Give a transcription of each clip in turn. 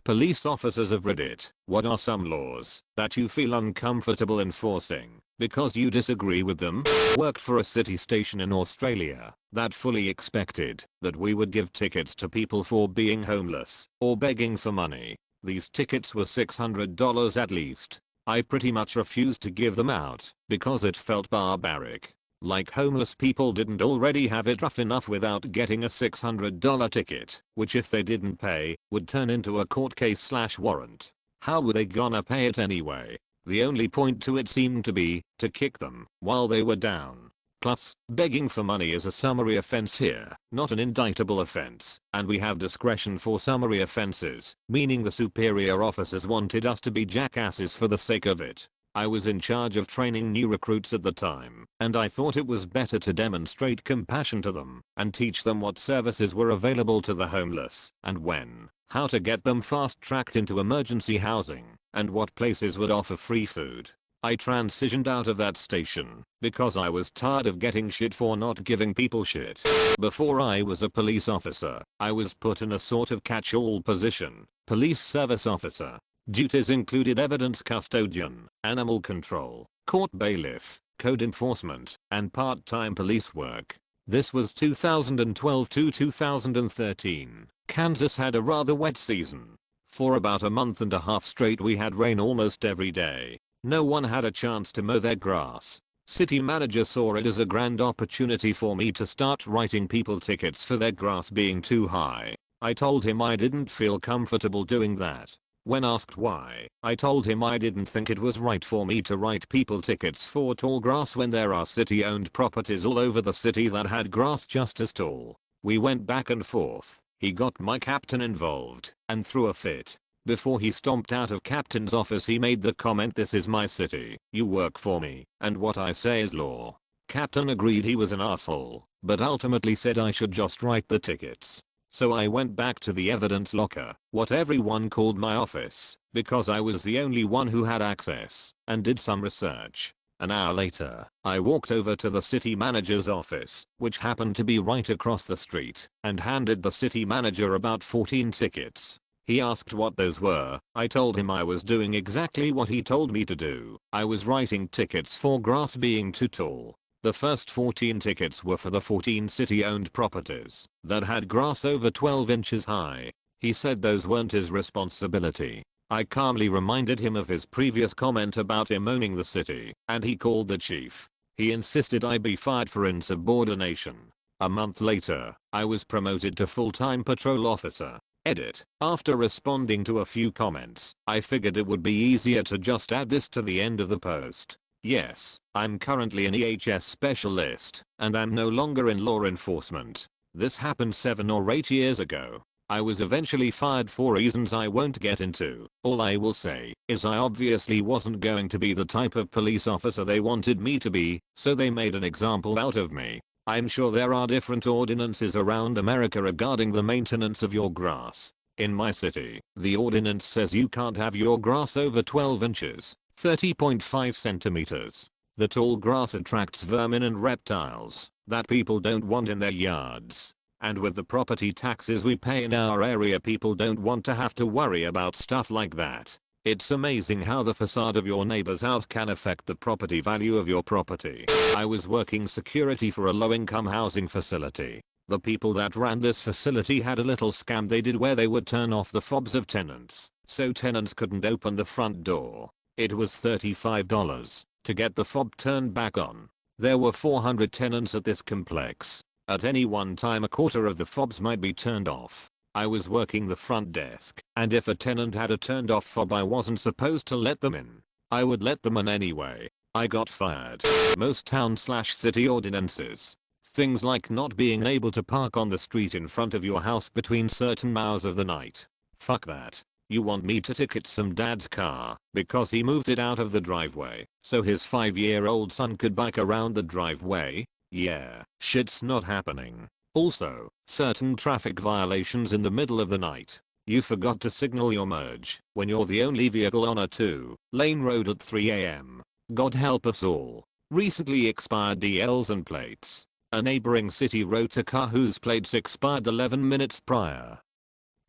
Police officers of Reddit, what are some laws that you feel uncomfortable enforcing because you disagree with them? Worked for a city station in Australia that fully expected that we would give tickets to people for being homeless or begging for money. These tickets were $600 at least. I pretty much refused to give them out because it felt barbaric. Like homeless people didn't already have it rough enough without getting a $600 ticket, which if they didn't pay, would turn into a court case / warrant. How were they gonna pay it anyway? The only point to it seemed to be to kick them while they were down. Plus, begging for money is a summary offense here, not an indictable offense, and we have discretion for summary offenses, meaning the superior officers wanted us to be jackasses for the sake of it. I was in charge of training new recruits at the time, and I thought it was better to demonstrate compassion to them and teach them what services were available to the homeless and when, how to get them fast-tracked into emergency housing, and what places would offer free food. I transitioned out of that station because I was tired of getting shit for not giving people shit. Before I was a police officer, I was put in a sort of catch-all position, police service officer. Duties included evidence custodian, animal control, court bailiff, code enforcement, and part-time police work. This was 2012 to 2013. Kansas had a rather wet season. For about a month and a half straight we had rain almost every day. No one had a chance to mow their grass. City manager saw it as a grand opportunity for me to start writing people tickets for their grass being too high. I told him I didn't feel comfortable doing that. When asked why, I told him I didn't think it was right for me to write people tickets for tall grass when there are city-owned properties all over the city that had grass just as tall. We went back and forth. He got my captain involved and threw a fit. Before he stomped out of captain's office he made the comment, "This is my city, you work for me, and what I say is law." Captain agreed he was an asshole, but ultimately said I should just write the tickets. So I went back to the evidence locker, what everyone called my office, because I was the only one who had access, and did some research. An hour later, I walked over to the city manager's office, which happened to be right across the street, and handed the city manager about 14 tickets. He asked what those were. I told him I was doing exactly what he told me to do. I was writing tickets for grass being too tall. The first 14 tickets were for the 14 city-owned properties that had grass over 12 inches high. He said those weren't his responsibility. I calmly reminded him of his previous comment about him owning the city, and he called the chief. He insisted I be fired for insubordination. A month later, I was promoted to full-time patrol officer. Edit. After responding to a few comments, I figured it would be easier to just add this to the end of the post. Yes, I'm currently an EHS specialist, and I'm no longer in law enforcement. This happened 7 or 8 years ago. I was eventually fired for reasons I won't get into. All I will say is I obviously wasn't going to be the type of police officer they wanted me to be, so they made an example out of me. I'm sure there are different ordinances around America regarding the maintenance of your grass. In my city, the ordinance says you can't have your grass over 12 inches. 30.5 centimeters. The tall grass attracts vermin and reptiles that people don't want in their yards. And with the property taxes we pay in our area, people don't want to have to worry about stuff like that. It's amazing how the facade of your neighbor's house can affect the property value of your property. I was working security for a low-income housing facility. The people that ran this facility had a little scam they did where they would turn off the fobs of tenants, so tenants couldn't open the front door. It was $35 to get the fob turned back on. There were 400 tenants at this complex. At any one time a quarter of the fobs might be turned off. I was working the front desk, and if a tenant had a turned off fob I wasn't supposed to let them in. I would let them in anyway. I got fired. Most town/city ordinances. Things like not being able to park on the street in front of your house between certain hours of the night. Fuck that. You want me to ticket some dad's car because he moved it out of the driveway so his 5-year-old son could bike around the driveway? Yeah, shit's not happening. Also, certain traffic violations in the middle of the night. You forgot to signal your merge when you're the only vehicle on a 2-lane road at 3 AM. God help us all. Recently expired DLs and plates. A neighboring city wrote a car whose plates expired 11 minutes prior.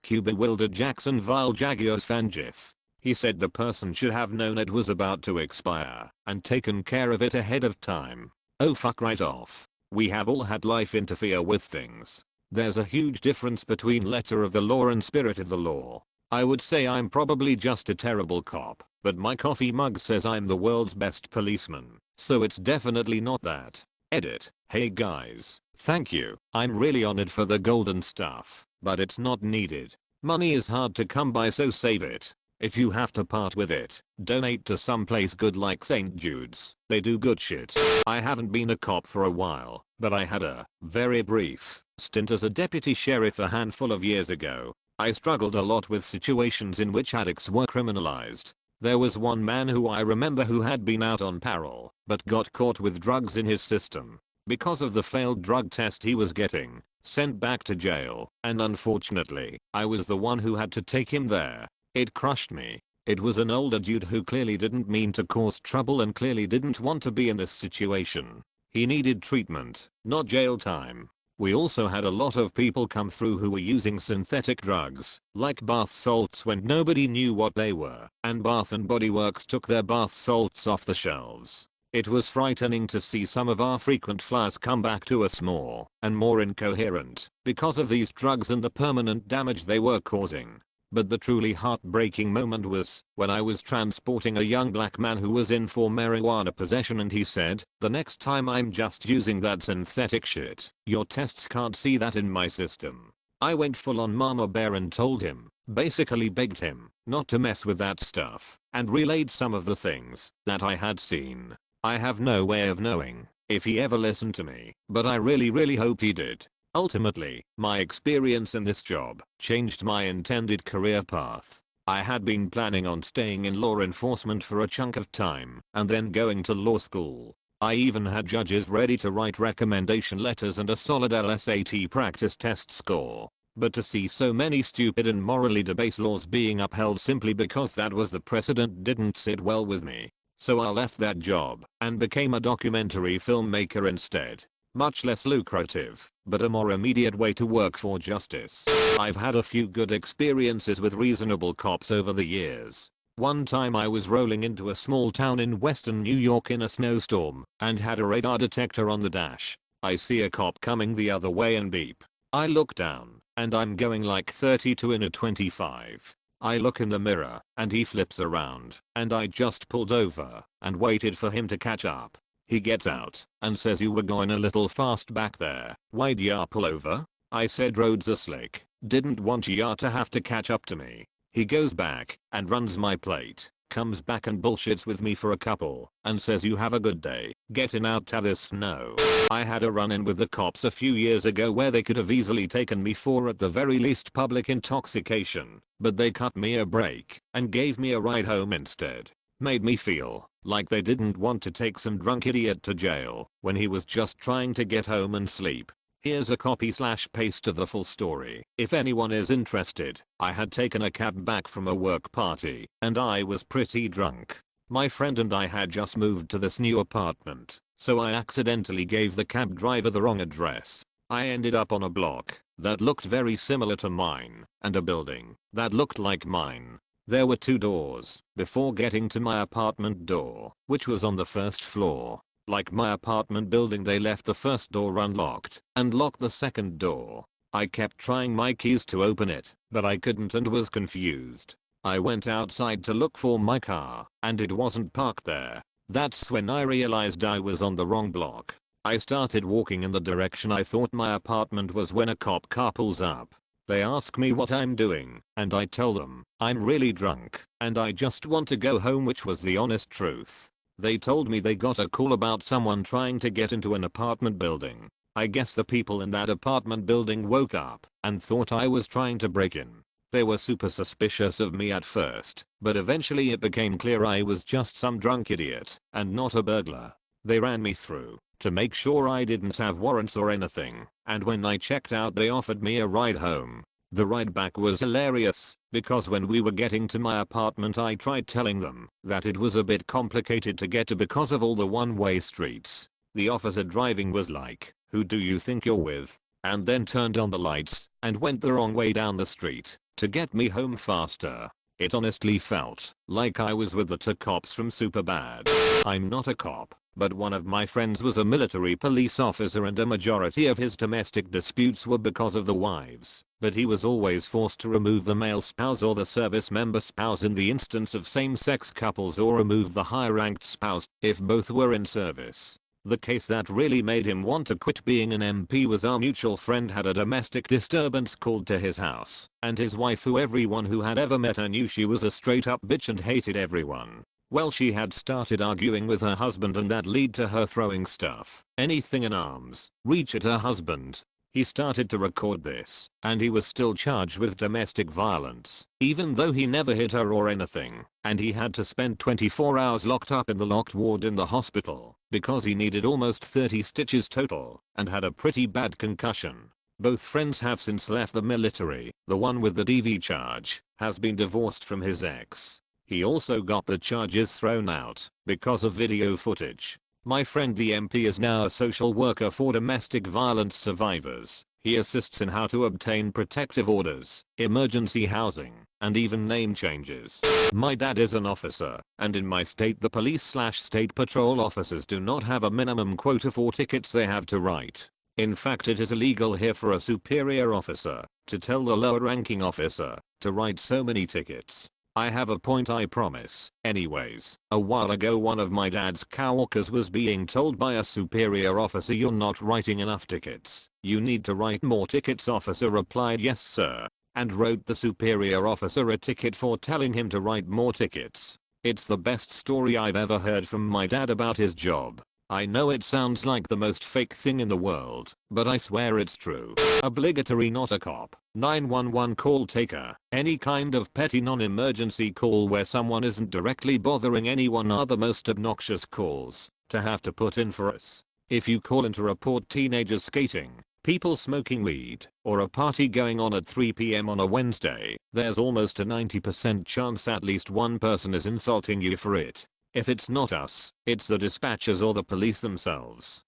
Cuba Wilder Jacksonville Jaguars fan gif. He said the person should have known it was about to expire and taken care of it ahead of time. Oh fuck right off. We have all had life interfere with things. There's a huge difference between letter of the law and spirit of the law. I would say I'm probably just a terrible cop, but my coffee mug says I'm the world's best policeman, so it's definitely not that. Edit. Hey guys, thank you. I'm really honored for the golden stuff, but it's not needed. Money is hard to come by, so save it. If you have to part with it, donate to someplace good like St. Jude's. They do good shit. I haven't been a cop for a while, but I had a very brief stint as a deputy sheriff a handful of years ago. I struggled a lot with situations in which addicts were criminalized. There was one man who I remember who had been out on parole, but got caught with drugs in his system. Because of the failed drug test he was getting sent back to jail, and unfortunately, I was the one who had to take him there. It crushed me. It was an older dude who clearly didn't mean to cause trouble and clearly didn't want to be in this situation. He needed treatment, not jail time. We also had a lot of people come through who were using synthetic drugs, like bath salts, when nobody knew what they were, and Bath and Body Works took their bath salts off the shelves. It was frightening to see some of our frequent flyers come back to us more and more incoherent because of these drugs and the permanent damage they were causing. But the truly heartbreaking moment was when I was transporting a young black man who was in for marijuana possession, and he said, "The next time I'm just using that synthetic shit. Your tests can't see that in my system." I went full on mama bear and told him, basically begged him, not to mess with that stuff, and relayed some of the things that I had seen. I have no way of knowing if he ever listened to me, but I really hope he did. Ultimately, my experience in this job changed my intended career path. I had been planning on staying in law enforcement for a chunk of time and then going to law school. I even had judges ready to write recommendation letters and a solid LSAT practice test score. But to see so many stupid and morally debased laws being upheld simply because that was the precedent didn't sit well with me. So I left that job and became a documentary filmmaker instead. Much less lucrative, but a more immediate way to work for justice. I've had a few good experiences with reasonable cops over the years. One time I was rolling into a small town in western New York in a snowstorm and had a radar detector on the dash. I see a cop coming the other way and beep. I look down and I'm going like 32 in a 25. I look in the mirror and he flips around and I just pulled over and waited for him to catch up. He gets out and says, "You were going a little fast back there. Why'd ya pull over?" I said, "Roads are slick. Didn't want ya to have to catch up to me." He goes back and runs my plate, comes back and bullshits with me for a couple, and says, "You have a good day, getting out to this snow." I had a run-in with the cops a few years ago where they could have easily taken me for at the very least public intoxication, but they cut me a break and gave me a ride home instead. Made me feel like they didn't want to take some drunk idiot to jail when he was just trying to get home and sleep. Here's a copy/paste of the full story if anyone is interested. I had taken a cab back from a work party and I was pretty drunk. My friend and I had just moved to this new apartment, so I accidentally gave the cab driver the wrong address. I ended up on a block that looked very similar to mine and a building that looked like mine. There were 2 doors before getting to my apartment door, which was on the first floor. Like my apartment building, they left the first door unlocked and locked the second door. I kept trying my keys to open it, but I couldn't and was confused. I went outside to look for my car, and it wasn't parked there. That's when I realized I was on the wrong block. I started walking in the direction I thought my apartment was when a cop car pulls up. They ask me what I'm doing, and I tell them I'm really drunk and I just want to go home, which was the honest truth. They told me they got a call about someone trying to get into an apartment building. I guess the people in that apartment building woke up and thought I was trying to break in. They were super suspicious of me at first, but eventually it became clear I was just some drunk idiot and not a burglar. They ran me through to make sure I didn't have warrants or anything, and when I checked out they offered me a ride home. The ride back was hilarious, because when we were getting to my apartment I tried telling them that it was a bit complicated to get to because of all the one-way streets. The officer driving was like, "Who do you think you're with?" and then turned on the lights and went the wrong way down the street. to get me home faster. It honestly felt like I was with the two cops from Superbad. I'm not a cop, but one of my friends was a military police officer and a majority of his domestic disputes were because of the wives, but he was always forced to remove the male spouse or the service member spouse in the instance of same-sex couples or remove the high-ranked spouse if both were in service. The case that really made him want to quit being an MP was our mutual friend had a domestic disturbance called to his house, and his wife, who everyone who had ever met her knew she was a straight up bitch and hated everyone. Well, she had started arguing with her husband and that led to her throwing stuff, anything in arms, reach at her husband. He started to record this, and he was still charged with domestic violence, even though he never hit her or anything, and he had to spend 24 hours locked up in the locked ward in the hospital, because he needed almost 30 stitches total, and had a pretty bad concussion. Both friends have since left the military. The one with the DV charge has been divorced from his ex. He also got the charges thrown out because of video footage. My friend the MP is now a social worker for domestic violence survivors. He assists in how to obtain protective orders, emergency housing, and even name changes. My dad is an officer, and in my state the police/state patrol officers do not have a minimum quota for tickets they have to write. In fact, it is illegal here for a superior officer to tell the lower ranking officer to write so many tickets. I have a point, I promise. Anyways, a while ago one of my dad's coworkers was being told by a superior officer, "You're not writing enough tickets. You need to write more tickets." Officer replied, "Yes sir," and wrote the superior officer a ticket for telling him to write more tickets. It's the best story I've ever heard from my dad about his job. I know it sounds like the most fake thing in the world, but I swear it's true. Obligatory, not a cop. 911 call taker. Any kind of petty non-emergency call where someone isn't directly bothering anyone are the most obnoxious calls to have to put in for us. If you call in to report teenagers skating, people smoking weed, or a party going on at 3 p.m. on a Wednesday, there's almost a 90% chance at least one person is insulting you for it. If it's not us, it's the dispatchers or the police themselves.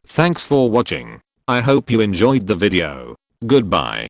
Thanks for watching. I hope you enjoyed the video. Goodbye.